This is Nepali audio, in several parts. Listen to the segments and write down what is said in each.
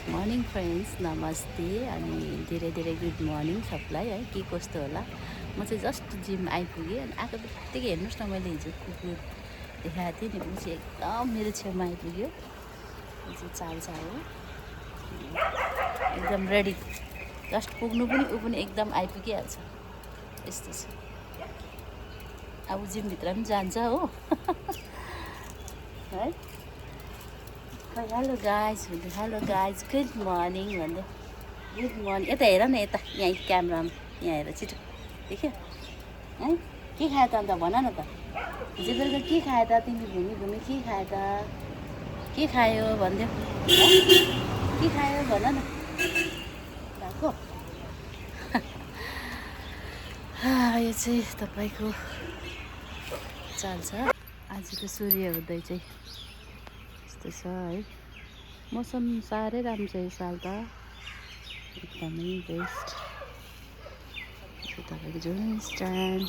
मर्निङ फ्रेन्ड्स, नमस्ते अनि धेरै धेरै गुड मर्निङ सबलाई है। के कस्तो होला। म चाहिँ जस्ट जिम आइपुगेँ अनि आएको बित्तिकै हेर्नुहोस् न, मैले हिजो कुकुर देखाएको थिएँ नि, ऊ चाहिँ एकदम मेरो छेउमा आइपुग्यो। ऊ चाहिँ चाल्सा हो, एकदम रेडी, जस्ट पुग्नु पनि ऊ पनि एकदम आइपुगिहाल्छ। यस्तो छ, अब जिमभित्र पनि जान्छ हो है। हेलो गाइज भन्दै, हेलो गाइज गुड मर्निङ भन्दै, गुड मर्निङ। यता हेर न, यता यहाँ क्यामेरामा यहाँ हेर, छिटो देख्यो है। के खायो त अन्त भन न त, हिजो बेलुका के खायो त तिमी? घुमी घुमी के खायो त, के खायो भनिदेऊ, के खायो भन न भएको। यो चाहिँ तपाईँको चाल छ। आजको सूर्योदय चाहिँ यस्तो छ है। मौसम साह्रै राम्रो छ यो साल त, एकदमै बेस्ट। तपाईँको जुन स्ट्यान्ड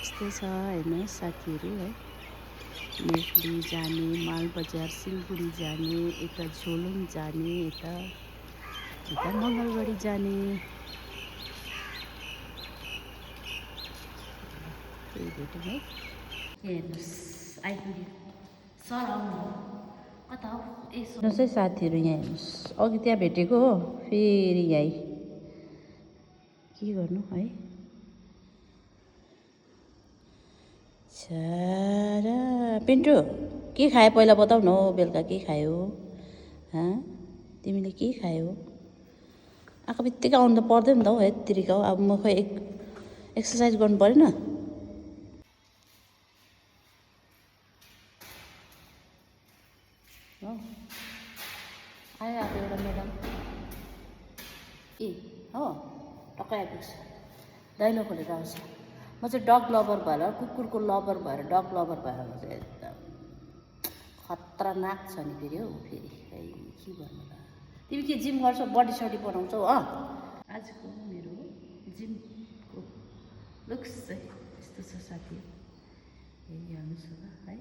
यस्तै छ हेर्नुहोस् साथीहरू है। मेघली जाने, मालबजार सिलगढी जाने, यता झोलुङ जाने, यता मङ्गलबारी जाने, त्यही भेट्यौँ है। हेर्नुहोस् आइपुग्यो सर, आउनु कता हो? हेर्नुहोस् है साथीहरू, यहाँ हेर्नुहोस्, अघि त्यहाँ भेटेको हो, फेरि यहीँ के गर्नु है। छाडा पिन्टु, के खायो पहिला बताउ न हो, बेलुका के खायो? तिमीले के खायो? आएको बित्तिकै आउनु त पर्दैन त हौ यत्तिकै हो। अब म खोइ एक्सर्साइज गर्नु परेन? हो आयो अब एउटा म्याडम ए हो टक्कै आइपुग्छ, दैलो खोलेर आउँछ। म चाहिँ डग लभर भएर, कुकुरको लभर भएर, डग लभर भएर म चाहिँ एकदम खतरनाक छ नि फेरि हौ। फेरि खै के भन्नु त, तिमी के जिम गर्छौ, बडी सडी बनाउँछौ? आजको मेरो जिमको लुक्स चाहिँ यस्तो छ साथी, हेरिहाल्नुहोस् होला है।